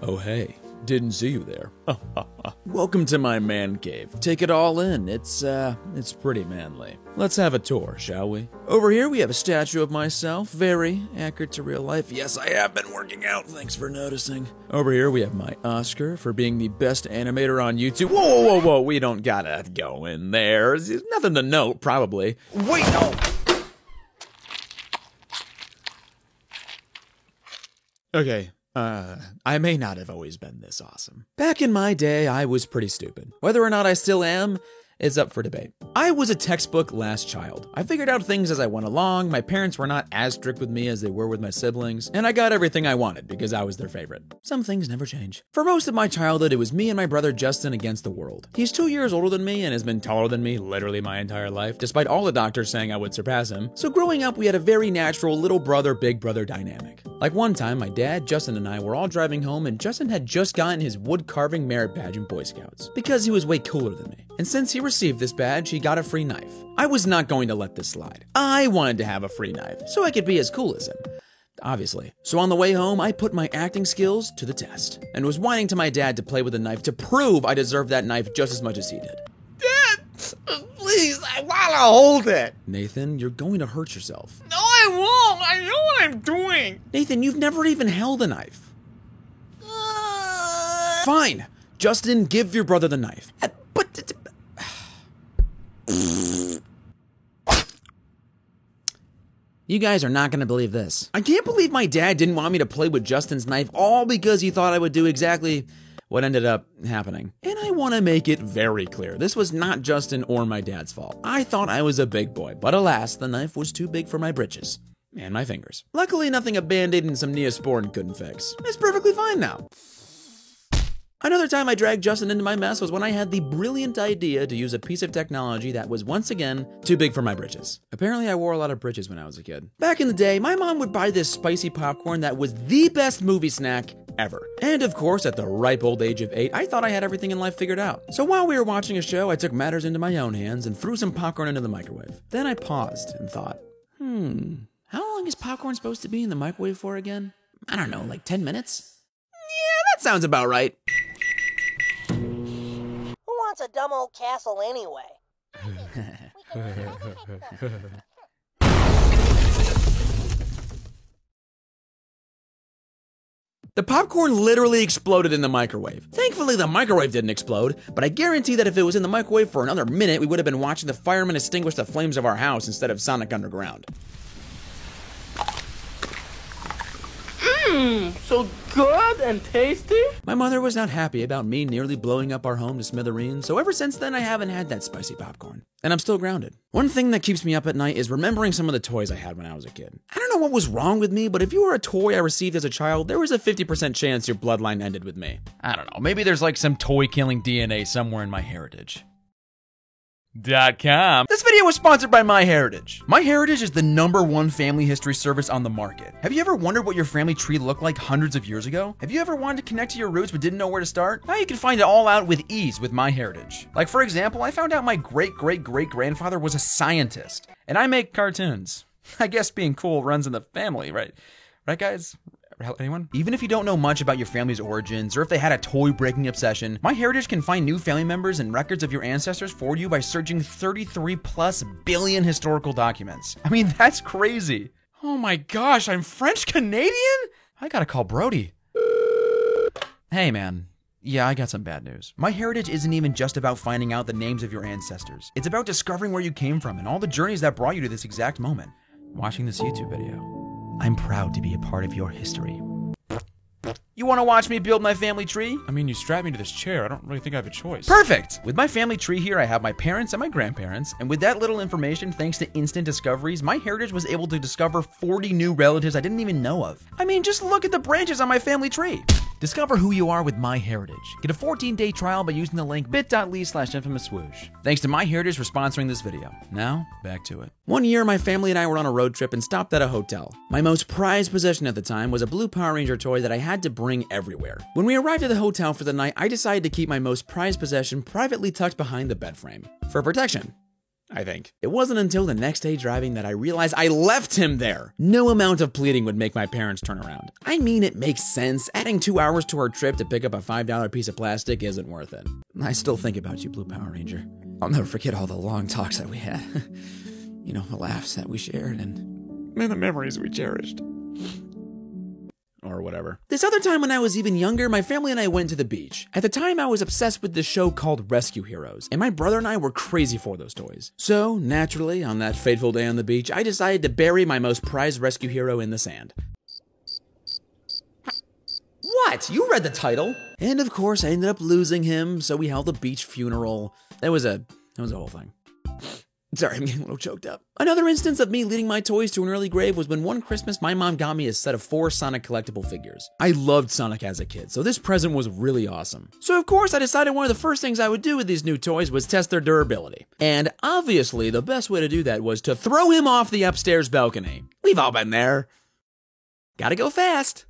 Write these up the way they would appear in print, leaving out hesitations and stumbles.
Oh hey, didn't see you there. Welcome to my man cave. Take it all in. It's pretty manly. Let's have a tour, shall we? Over here we have a statue of myself, very accurate to real life. Yes, I have been working out, thanks for noticing. Over here we have my Oscar for being the best animator on YouTube. Whoa, we don't gotta go in there. There's nothing to note, probably. Wait, no! Okay. I may not have always been this awesome. Back in my day, I was pretty stupid. Whether or not I still am, is up for debate. I was a textbook last child. I figured out things as I went along, my parents were not as strict with me as they were with my siblings, and I got everything I wanted because I was their favorite. Some things never change. For most of my childhood, it was me and my brother Justin against the world. He's 2 years older than me and has been taller than me literally my entire life, despite all the doctors saying I would surpass him. So growing up, we had a very natural little brother, big brother dynamic. Like one time, my dad, Justin, and I were all driving home and Justin had just gotten his wood carving merit badge in Boy Scouts because he was way cooler than me. And since he received this badge, he got a free knife. I was not going to let this slide. I wanted to have a free knife so I could be as cool as him. Obviously. So on the way home, I put my acting skills to the test and was whining to my dad to play with the knife to prove I deserved that knife just as much as he did. Dad, please, I want to hold it. Nathan, you're going to hurt yourself. No, I won't. I know what I'm doing. Nathan, you've never even held a knife. Fine. Justin, give your brother the knife. But... You guys are not going to believe this. I can't believe my dad didn't want me to play with Justin's knife all because he thought I would do exactly what ended up happening. And I want to make it very clear, this was not Justin or my dad's fault. I thought I was a big boy, but alas, the knife was too big for my britches. And my fingers. Luckily, nothing a Band-Aid and some Neosporin couldn't fix. It's perfectly fine now. Another time I dragged Justin into my mess was when I had the brilliant idea to use a piece of technology that was once again too big for my britches. Apparently I wore a lot of britches when I was a kid. Back in the day, my mom would buy this spicy popcorn that was the best movie snack ever. And of course, at the ripe old age of 8, I thought I had everything in life figured out. So while we were watching a show, I took matters into my own hands and threw some popcorn into the microwave. Then I paused and thought, how long is popcorn supposed to be in the microwave for again? I don't know, like 10 minutes? Yeah, that sounds about right. Who wants a dumb old castle anyway? The popcorn literally exploded in the microwave. Thankfully, the microwave didn't explode, but I guarantee that if it was in the microwave for another minute, we would have been watching the firemen extinguish the flames of our house instead of Sonic Underground. So good and tasty? My mother was not happy about me nearly blowing up our home to smithereens, so ever since then I haven't had that spicy popcorn. And I'm still grounded. One thing that keeps me up at night is remembering some of the toys I had when I was a kid. I don't know what was wrong with me, but if you were a toy I received as a child, there was a 50% chance your bloodline ended with me. I don't know, maybe there's like some toy-killing DNA somewhere in my heritage. .com. This video was sponsored by MyHeritage. MyHeritage is the #1 family history service on the market. Have you ever wondered what your family tree looked like hundreds of years ago? Have you ever wanted to connect to your roots but didn't know where to start? Now you can find it all out with ease with MyHeritage. Like for example, I found out my great-great-great-grandfather was a scientist, and I make cartoons. I guess being cool runs in the family, right? Right, guys? Anyone? Even if you don't know much about your family's origins or if they had a toy-breaking obsession, MyHeritage can find new family members and records of your ancestors for you by searching 33+ billion historical documents. I mean, that's crazy. Oh my gosh, I'm French-Canadian? I gotta call Brody. Hey man. Yeah, I got some bad news. MyHeritage isn't even just about finding out the names of your ancestors. It's about discovering where you came from and all the journeys that brought you to this exact moment. Watching this YouTube video. I'm proud to be a part of your history. You want to watch me build my family tree? I mean, you strapped me to this chair. I don't really think I have a choice. Perfect! With my family tree here, I have my parents and my grandparents, and with that little information, thanks to instant discoveries, MyHeritage was able to discover 40 new relatives I didn't even know of. I mean, just look at the branches on my family tree. Discover who you are with MyHeritage. Get a 14-day trial by using the link bit.ly/infamousswoosh. Thanks to MyHeritage for sponsoring this video. Now, back to it. One year, my family and I were on a road trip and stopped at a hotel. My most prized possession at the time was a blue Power Ranger toy that I had to bring everywhere. When we arrived at the hotel for the night, I decided to keep my most prized possession privately tucked behind the bed frame. For protection. I think. It wasn't until the next day driving that I realized I left him there. No amount of pleading would make my parents turn around. I mean, it makes sense. Adding 2 hours to our trip to pick up a $5 piece of plastic isn't worth it. I still think about you, Blue Power Ranger. I'll never forget all the long talks that we had. You know, the laughs that we shared and the memories we cherished. Or whatever. This other time when I was even younger, my family and I went to the beach. At the time, I was obsessed with this show called Rescue Heroes, and my brother and I were crazy for those toys. So, naturally, on that fateful day on the beach, I decided to bury my most prized rescue hero in the sand. What? You read the title? And of course, I ended up losing him, so we held a beach funeral. That was a whole thing. Sorry, I'm getting a little choked up. Another instance of me leading my toys to an early grave was when one Christmas my mom got me a set of 4 Sonic collectible figures. I loved Sonic as a kid, so this present was really awesome. So of course I decided one of the first things I would do with these new toys was test their durability. And obviously the best way to do that was to throw him off the upstairs balcony. We've all been there. Gotta go fast.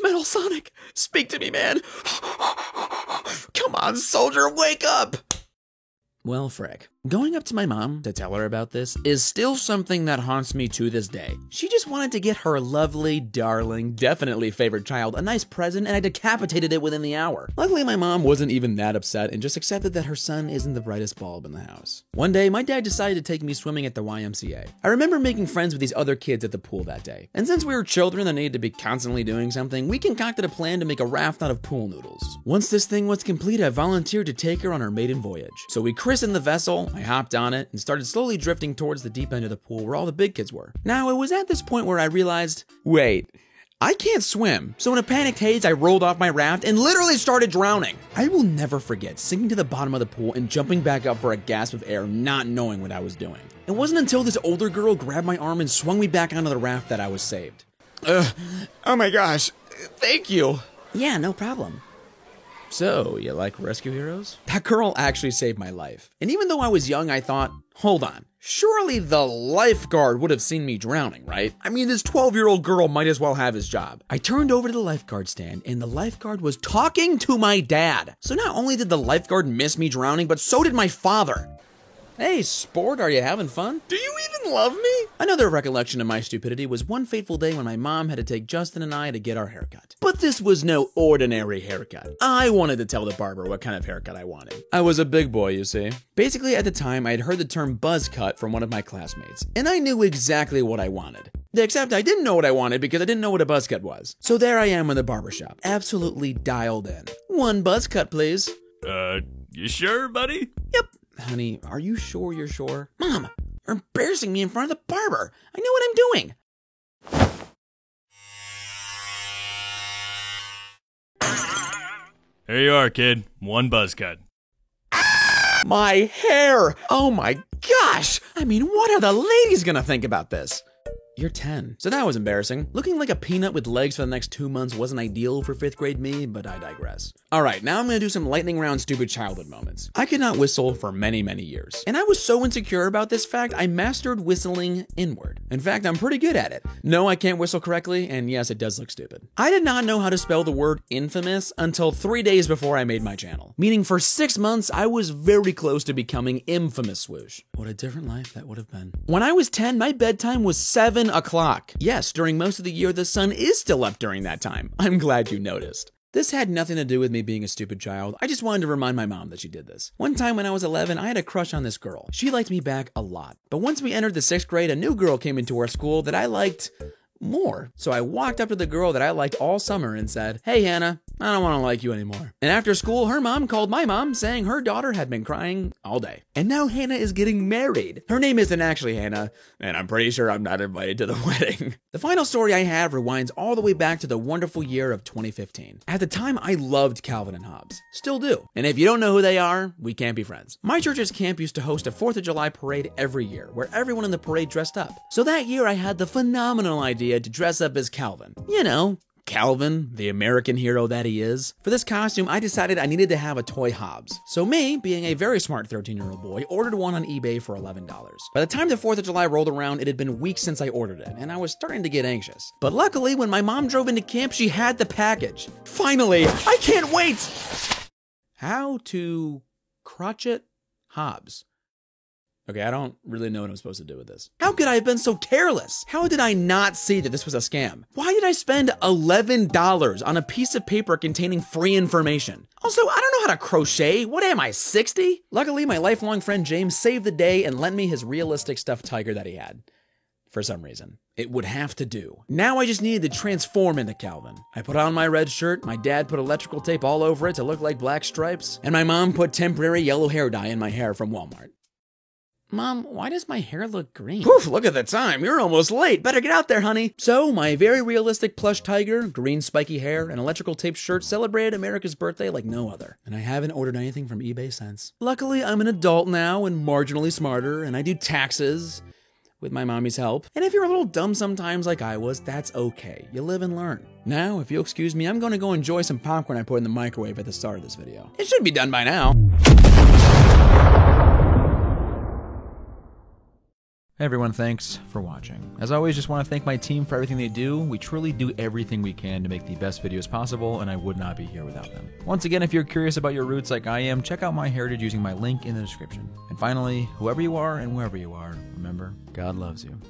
Metal Sonic, speak to me, man. Come on, soldier, wake up. Well, frick. Going up to my mom to tell her about this is still something that haunts me to this day. She just wanted to get her lovely, darling, definitely favorite child a nice present, and I decapitated it within the hour. Luckily, my mom wasn't even that upset and just accepted that her son isn't the brightest bulb in the house. One day, my dad decided to take me swimming at the YMCA. I remember making friends with these other kids at the pool that day. And since we were children that needed to be constantly doing something, we concocted a plan to make a raft out of pool noodles. Once this thing was complete, I volunteered to take her on her maiden voyage. So we christened the vessel, I hopped on it, and started slowly drifting towards the deep end of the pool where all the big kids were. Now, it was at this point where I realized, wait, I can't swim. So in a panicked haze, I rolled off my raft and literally started drowning. I will never forget sinking to the bottom of the pool and jumping back up for a gasp of air, not knowing what I was doing. It wasn't until this older girl grabbed my arm and swung me back onto the raft that I was saved. Oh my gosh, thank you. Yeah, no problem. So, you like Rescue Heroes? That girl actually saved my life. And even though I was young, I thought, hold on, surely the lifeguard would have seen me drowning, right? I mean, this 12-year-old girl might as well have his job. I turned over to the lifeguard stand, and the lifeguard was talking to my dad. So not only did the lifeguard miss me drowning, but so did my father. Hey, sport, are you having fun? Do you even love me? Another recollection of my stupidity was one fateful day when my mom had to take Justin and I to get our haircut. But this was no ordinary haircut. I wanted to tell the barber what kind of haircut I wanted. I was a big boy, you see. Basically, at the time, I had heard the term buzz cut from one of my classmates, and I knew exactly what I wanted. Except I didn't know what I wanted because I didn't know what a buzz cut was. So there I am in the barbershop, absolutely dialed in. One buzz cut, please. You sure, buddy? Yep. Honey, are you sure you're sure? Mom, you're embarrassing me in front of the barber. I know what I'm doing. Here you are, kid. One buzz cut. My hair! Oh my gosh! I mean, what are the ladies gonna think about this? You're 10. So that was embarrassing. Looking like a peanut with legs for the next 2 months wasn't ideal for 5th grade me, but I digress. Alright, now I'm gonna do some lightning round stupid childhood moments. I could not whistle for many, many years. And I was so insecure about this fact, I mastered whistling inward. In fact, I'm pretty good at it. No, I can't whistle correctly, and yes, it does look stupid. I did not know how to spell the word infamous until 3 days before I made my channel. Meaning for 6 months, I was very close to becoming infamous swoosh. What a different life that would have been. When I was 10, my bedtime was 7 o'clock. Yes, during most of the year, the sun is still up during that time. I'm glad you noticed. This had nothing to do with me being a stupid child. I just wanted to remind my mom that she did this. One time when I was 11, I had a crush on this girl. She liked me back a lot. But once we entered the 6th grade, a new girl came into our school that I liked more. So I walked up to the girl that I liked all summer and said, "Hey, Hannah, I don't want to like you anymore." And after school, her mom called my mom saying her daughter had been crying all day. And now Hannah is getting married. Her name isn't actually Hannah, and I'm pretty sure I'm not invited to the wedding. The final story I have rewinds all the way back to the wonderful year of 2015. At the time, I loved Calvin and Hobbes. Still do. And if you don't know who they are, we can't be friends. My church's camp used to host a 4th of July parade every year, where everyone in the parade dressed up. So that year, I had the phenomenal idea to dress up as Calvin. You know, Calvin, the American hero that he is. For this costume, I decided I needed to have a toy Hobbs. So me, being a very smart 13-year-old boy, ordered one on eBay for $11. By the time the 4th of July rolled around, it had been weeks since I ordered it, and I was starting to get anxious. But luckily, when my mom drove into camp, she had the package. Finally, I can't wait! How to crotchet Hobbs. Okay, I don't really know what I'm supposed to do with this. How could I have been so careless? How did I not see that this was a scam? Why did I spend $11 on a piece of paper containing free information? Also, I don't know how to crochet. What am I, 60? Luckily, my lifelong friend James saved the day and lent me his realistic stuffed tiger that he had. For some reason. It would have to do. Now I just needed to transform into Calvin. I put on my red shirt, my dad put electrical tape all over it to look like black stripes, and my mom put temporary yellow hair dye in my hair from Walmart. Mom, why does my hair look green? Poof, look at the time. You're almost late. Better get out there, honey. So, my very realistic plush tiger, green spiky hair, and electrical tape shirt celebrated America's birthday like no other. And I haven't ordered anything from eBay since. Luckily, I'm an adult now and marginally smarter, and I do taxes with my mommy's help. And if you're a little dumb sometimes like I was, that's okay. You live and learn. Now, if you'll excuse me, I'm going to go enjoy some popcorn I put in the microwave at the start of this video. It should be done by now. Hey everyone, thanks for watching. As always, just want to thank my team for everything they do. We truly do everything we can to make the best videos possible, and I would not be here without them. Once again, if you're curious about your roots like I am, check out My Heritage using my link in the description. And finally, whoever you are and wherever you are, remember, God loves you.